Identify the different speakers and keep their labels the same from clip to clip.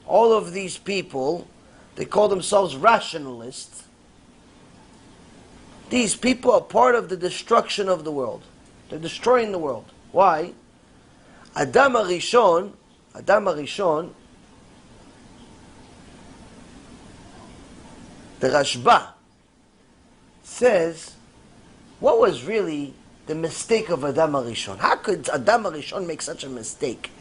Speaker 1: all of these people, they call themselves rationalists. These people are part of the destruction of the world. They're destroying the world. Why? Adam HaRishon, the Rashba says, what was really the mistake of Adam HaRishon? How could Adam HaRishon make such a mistake?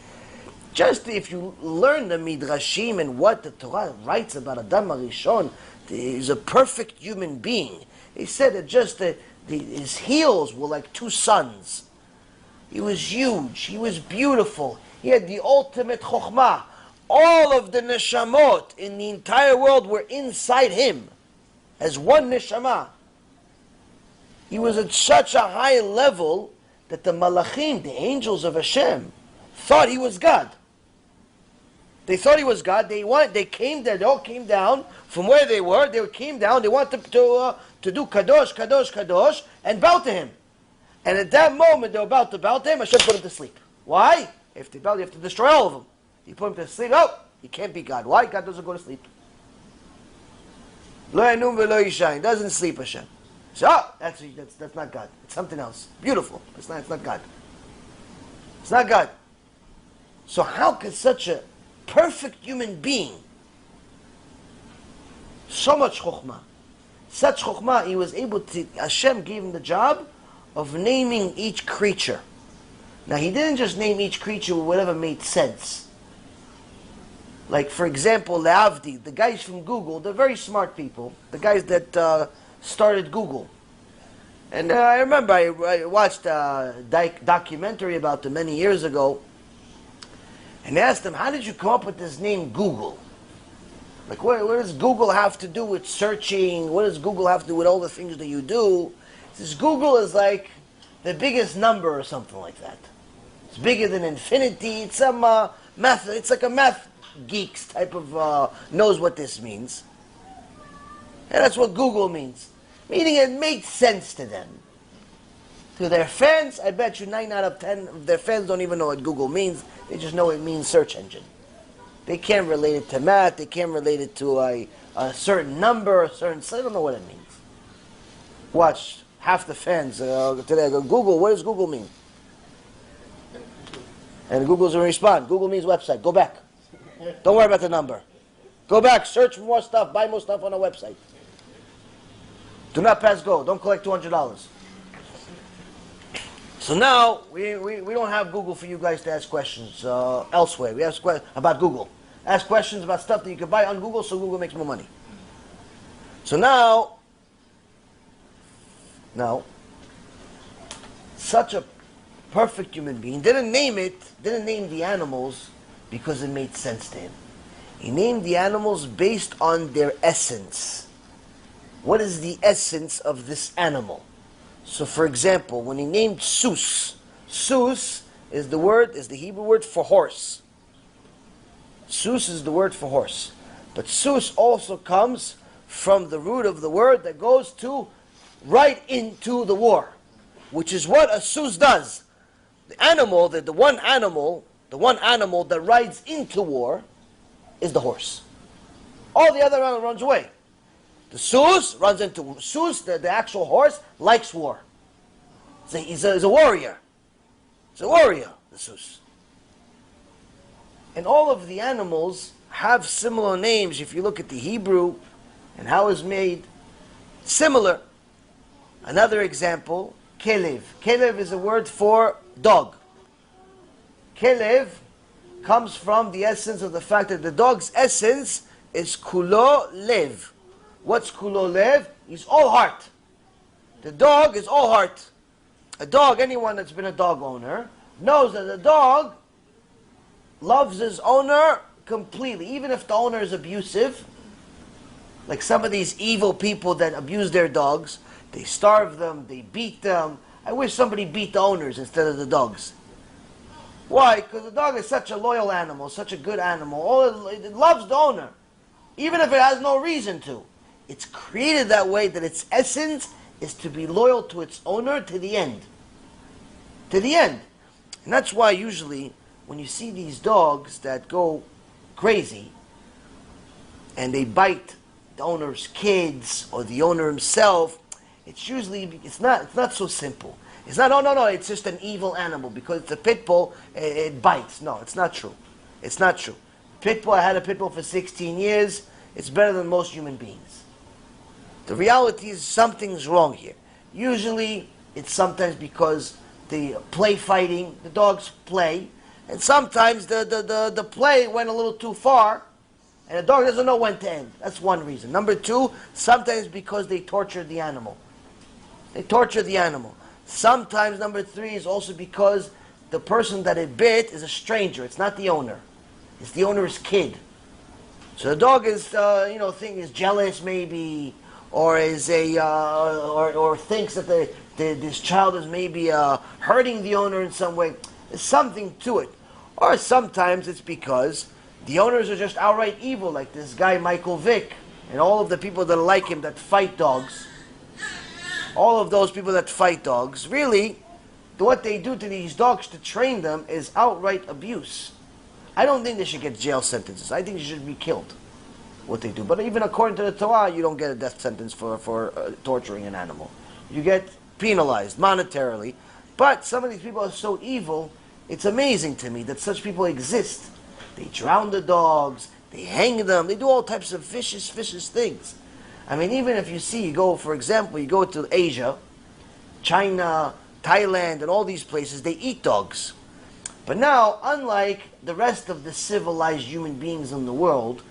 Speaker 1: Just if you learn the Midrashim and what the Torah writes about Adam HaRishon, he's a perfect human being. He said that just his heels were like two suns. He was huge. He was beautiful. He had the ultimate chokhmah. All of the neshamot in the entire world were inside him as one neshama. He was at such a high level that the malachim, the angels of HaShem, thought he was God. They thought he was God. They came there. They all came down from where they were. They came down. They wanted to do kadosh, kadosh, kadosh, and bow to him. And at that moment, they were about to bow to him. Hashem put him to sleep. Why? If they bow, you have to destroy all of them. You put him to sleep. Oh, he can't be God. Why? God doesn't go to sleep. Lo yanum v'lo yishan. He doesn't sleep, Hashem. So, that's not God. It's something else. Beautiful. It's not God. It's not God. So how could such a perfect human being, so much chokhmah, such chokhmah, he was able to, Hashem gave him the job of naming each creature. Now he didn't just name each creature with whatever made sense. Like for example, Leavdi, the guys from Google, they're very smart people. The guys that started Google. And I remember I watched a documentary about them many years ago, and asked them, how did you come up with this name Google? Like what does Google have to do with searching? What does Google have to do with all the things that you do? He says Google is like the biggest number or something like that. It's bigger than infinity. It's some math. It's like a math geeks type of knows what this means. And that's what Google means. Meaning it made sense to them. To their fans, I bet you 9 out of 10 of their fans don't even know what Google means. They just know it means search engine. They can't relate it to math. They can't relate it to a certain number, a certain... I don't know what it means. Watch, half the fans today go, Google, what does Google mean? And Google's going to respond. Google means website. Go back. Don't worry about the number. Go back, search for more stuff, buy more stuff on a website. Do not pass go. Don't collect $200. So now, we don't have Google for you guys to ask questions elsewhere. We ask questions about Google. Ask questions about stuff that you can buy on Google so Google makes more money. So now, such a perfect human being didn't name the animals because it made sense to him. He named the animals based on their essence. What is the essence of this animal? So for example, when he named Sus is the Hebrew word for horse. Sus is the word for horse. But Sus also comes from the root of the word that goes to right into the war, which is what a Sus does. The animal, the one animal that rides into war is the horse. All the other animal runs away. The Sus runs into Sus, the actual horse, likes war. He's a warrior. He's a warrior, the Sus. And all of the animals have similar names. If you look at the Hebrew and how it's made, similar. Another example, Kelev. Kelev is a word for dog. Kelev comes from the essence of the fact that the dog's essence is kulo lev. What's kulo lev? He's all heart. The dog is all heart. A dog, anyone that's been a dog owner, knows that the dog loves his owner completely. Even if the owner is abusive, like some of these evil people that abuse their dogs, they starve them, they beat them. I wish somebody beat the owners instead of the dogs. Why? Because the dog is such a loyal animal, such a good animal. It loves the owner, even if it has no reason to. It's created that way that its essence is to be loyal to its owner to the end. To the end. And that's why usually when you see these dogs that go crazy, and they bite the owner's kids or the owner himself, it's not so simple. It's not, oh no, it's just an evil animal because it's a pit bull, it bites. No, it's not true. It's not true. Pit bull, I had a pit bull for 16 years. It's better than most human beings. The reality is something's wrong here. Usually, it's sometimes because the play fighting, the dogs play, and sometimes the play went a little too far, and the dog doesn't know when to end. That's one reason. Number two, sometimes because they torture the animal. They torture the animal. Sometimes, number three, is also because the person that it bit is a stranger. It's not the owner. It's the owner's kid. So the dog is, is jealous maybe, or is or thinks that this child is maybe hurting the owner in some way. There's something to it. Or sometimes it's because the owners are just outright evil, like this guy Michael Vick, and all of the people that are like him that fight dogs. All of those people that fight dogs, really, what they do to these dogs to train them is outright abuse. I don't think they should get jail sentences. I think they should be killed, what they do. But even according to the Torah, you don't get a death sentence for torturing an animal. You get penalized monetarily. But some of these people are so evil, it's amazing to me that such people exist. They drown the dogs, they hang them, they do all types of vicious things. I mean, even if you go to Asia, China, Thailand, and all these places, they eat dogs. But now, unlike the rest of the civilized human beings in the world,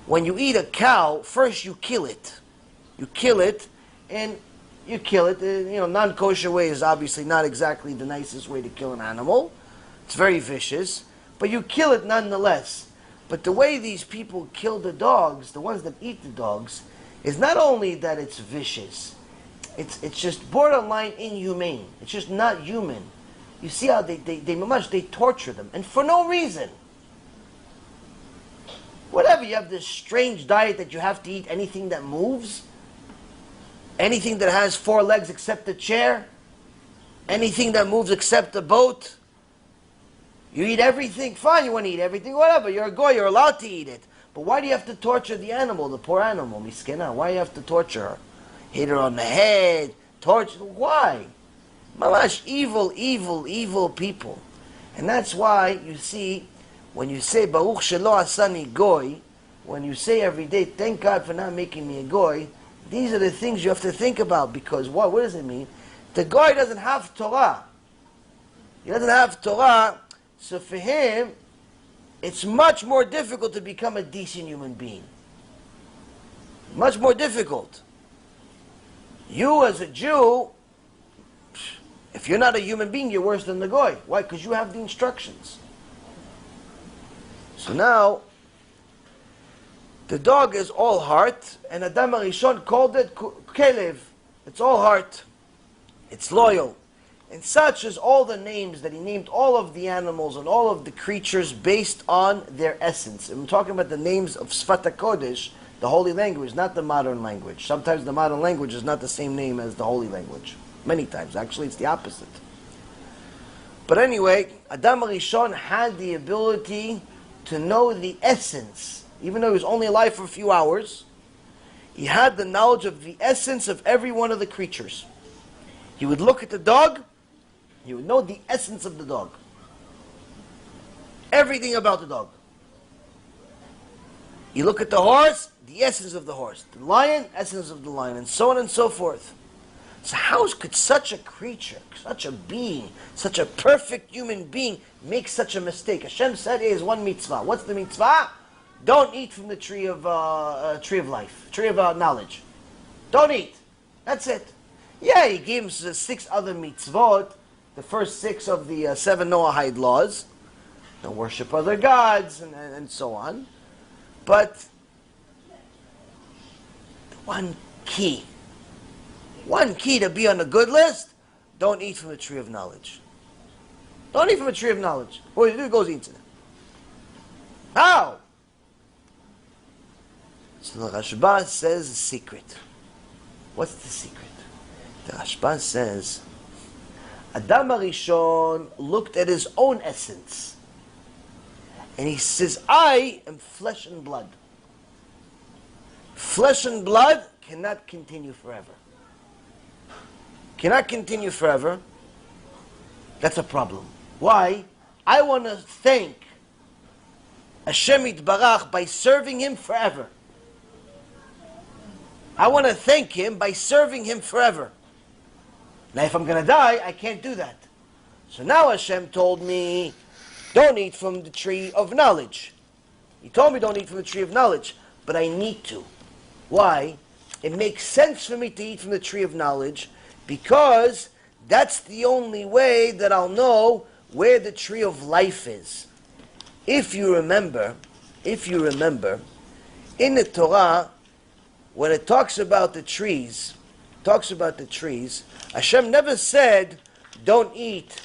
Speaker 1: when you eat a cow, first you kill it. You kill it, non-kosher way is obviously not exactly the nicest way to kill an animal. It's very vicious, but you kill it nonetheless. But the way these people kill the dogs, the ones that eat the dogs, is not only that it's vicious, it's just borderline inhumane. It's just not human. You see how they torture them, and for no reason. Whatever, you have this strange diet that you have to eat anything that moves, anything that has 4 legs except the chair, anything that moves except the boat. You eat everything, fine, you want to eat everything, whatever, you're a goy, you're allowed to eat it. But why do you have to torture the animal, the poor animal, miskena? Why do you have to torture her? Hit her on the head, torture, why? Mamash, evil people. And that's why you see, when you say, Baruch shelo asani goy, when you say every day, thank God for not making me a goy, these are the things you have to think about, because what does it mean? The goy doesn't have Torah. He doesn't have Torah, so for him, it's much more difficult to become a decent human being. Much more difficult. You as a Jew, if you're not a human being, you're worse than the goy. Why? Because you have the instructions. So now, the dog is all heart, and Adam HaRishon called it kelev. It's all heart. It's loyal. And such is all the names that he named all of the animals and all of the creatures based on their essence. And we're talking about the names of Sfat HaKodesh, the holy language, not the modern language. Sometimes the modern language is not the same name as the holy language. Many times. Actually, it's the opposite. But anyway, Adam HaRishon had the ability to know the essence. Even though he was only alive for a few hours, he had the knowledge of the essence of every one of the creatures. He would look at the dog, he would know the essence of the dog. Everything about the dog. You look at the horse, the essence of the horse. The lion, essence of the lion, and so on and so forth. So how could such a creature, such a being, such a perfect human being make such a mistake? Hashem said there is one mitzvah. What's the mitzvah? Don't eat from the tree of life, tree of knowledge. Don't eat. That's it. Yeah, he gave him 6 other mitzvot, the first 6 of the 7 Noahide laws. Don't worship other gods, and so on. But one key to be on the good list, don't eat from the tree of knowledge. Don't eat from the tree of knowledge. What he goes into it. How? So the Rashba says a secret. What's the secret? The Rashba says, Adam HaRishon looked at his own essence. And he says, I am flesh and blood. Flesh and blood cannot continue forever. Cannot continue forever. That's a problem. Why? I want to thank HaShem Yitbarach by serving Him forever. I want to thank Him by serving Him forever. Now if I'm going to die, I can't do that. So now HaShem told me, don't eat from the tree of knowledge. He told me don't eat from the tree of knowledge, but I need to. Why? It makes sense for me to eat from the tree of knowledge because that's the only way that I'll know where the tree of life is. If you remember, in the Torah, when it talks about the trees, Hashem never said, don't eat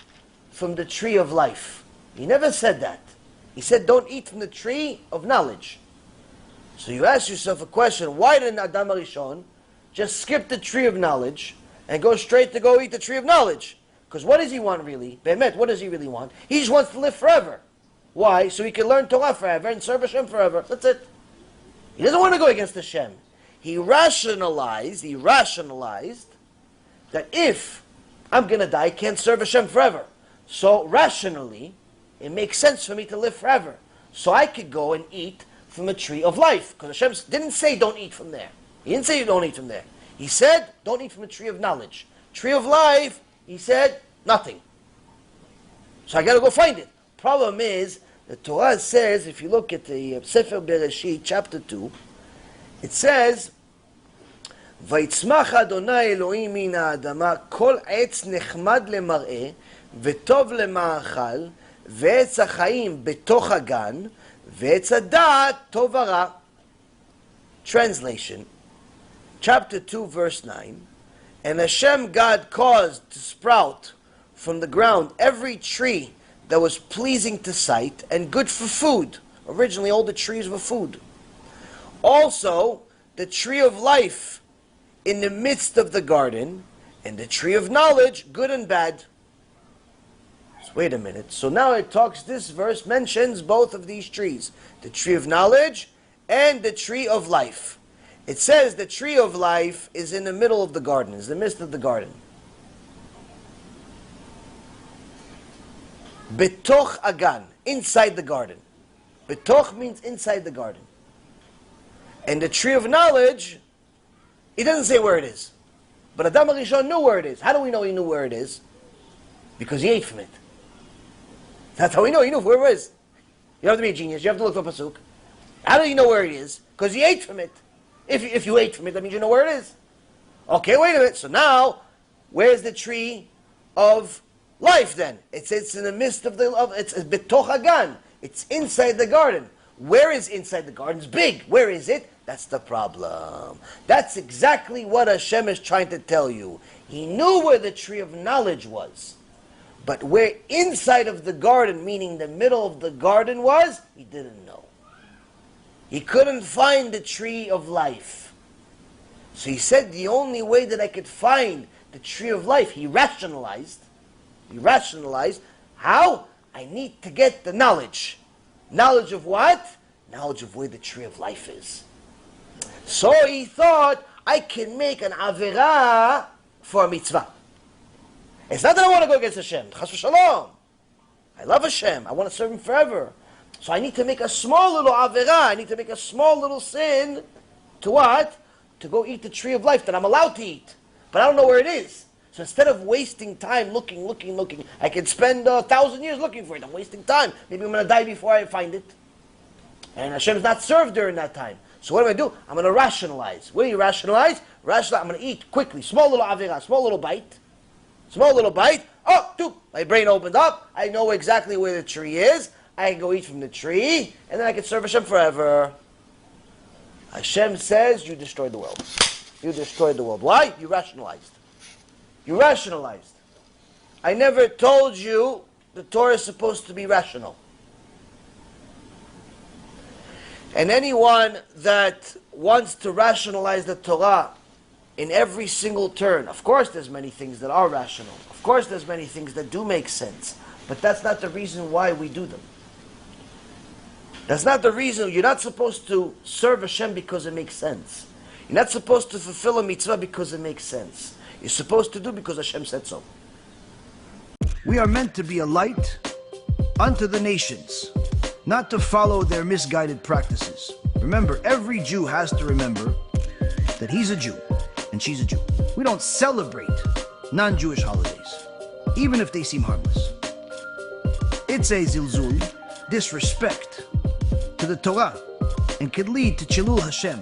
Speaker 1: from the tree of life. He never said that. He said, don't eat from the tree of knowledge. So you ask yourself a question, why didn't Adam HaRishon just skip the tree of knowledge and go straight to go eat the tree of knowledge? Because what does he want really? Be'emet, what does he really want? He just wants to live forever. Why? So he can learn Torah forever and serve Hashem forever. That's it. He doesn't want to go against Hashem. He rationalized that if I'm going to die, I can't serve Hashem forever. So rationally, it makes sense for me to live forever. So I could go and eat from a tree of life. Because Hashem didn't say don't eat from there. He didn't say you don't eat from there. He said don't eat from a tree of knowledge. Tree of life, he said nothing. So I got to go find it. Problem is, the Torah says, if you look at the Sefer Bereshit, chapter 2, it says, ויצמח אדוני אלוהים מן האדמה כל עץ נחמד למראה וטוב למאכל ועץ החיים בתוך הגן ועץ הדעת טוב ורע. Translation, chapter 2, verse 9, and Hashem God caused to sprout from the ground every tree that was pleasing to sight and good for food. Originally all the trees were food. Also the tree of life in the midst of the garden, and the tree of knowledge, good and bad. So wait a minute. So now it talks, this verse mentions both of these trees, the tree of knowledge and the tree of life. It says the tree of life is in the middle of the garden, is the midst of the garden. Betoch agan, inside the garden. Betoch means inside the garden. And the tree of knowledge, he doesn't say where it is. But Adam HaRishon knew where it is. How do we know he knew where it is? Because he ate from it. That's how we know he knew where it is. You don't have to be a genius. You have to look for Pasuk. How do you know where it is? Because he ate from it. If you ate from it, that means you know where it is. Okay, wait a minute. So now, where's the tree of life then? It's in the midst of it's betoch hagan. It's inside the garden. Where is inside the garden? It's big. Where is it? That's the problem. That's exactly what Hashem is trying to tell you. He knew where the tree of knowledge was. But where inside of the garden, meaning the middle of the garden was, he didn't know. He couldn't find the tree of life. So he said the only way that I could find the tree of life, he rationalized. How? I need to get the knowledge. Knowledge of what? Knowledge of where the tree of life is. So he thought, I can make an avirah for a mitzvah. It's not that I want to go against Hashem. Chas v'shalom. I love Hashem. I want to serve Him forever. So I need to make a small little avirah. I need to make a small little sin. To what? To go eat the tree of life that I'm allowed to eat. But I don't know where it is. So instead of wasting time looking, I can spend 1,000 years looking for it. I'm wasting time. Maybe I'm going to die before I find it. And Hashem is not served during that time. So what do? I'm going to rationalize. What do you rationalize? I'm going to eat quickly. Small little avirah, small little bite. Oh, my brain opened up. I know exactly where the tree is. I can go eat from the tree, and then I can serve Hashem forever. Hashem says, you destroyed the world. You destroyed the world. Why? You rationalized. I never told you the Torah is supposed to be rational. And anyone that wants to rationalize the Torah in every single turn, of course there's many things that are rational. Of course there's many things that do make sense. But that's not the reason why we do them. That's not the reason. You're not supposed to serve Hashem because it makes sense. You're not supposed to fulfill a mitzvah because it makes sense. You're supposed to do because Hashem said so.
Speaker 2: We are meant to be a light unto the nations, not to follow their misguided practices. Remember, every Jew has to remember that he's a Jew and she's a Jew. We don't celebrate non-Jewish holidays, even if they seem harmless. It's a zilzul, disrespect to the Torah, and could lead to Chilul Hashem.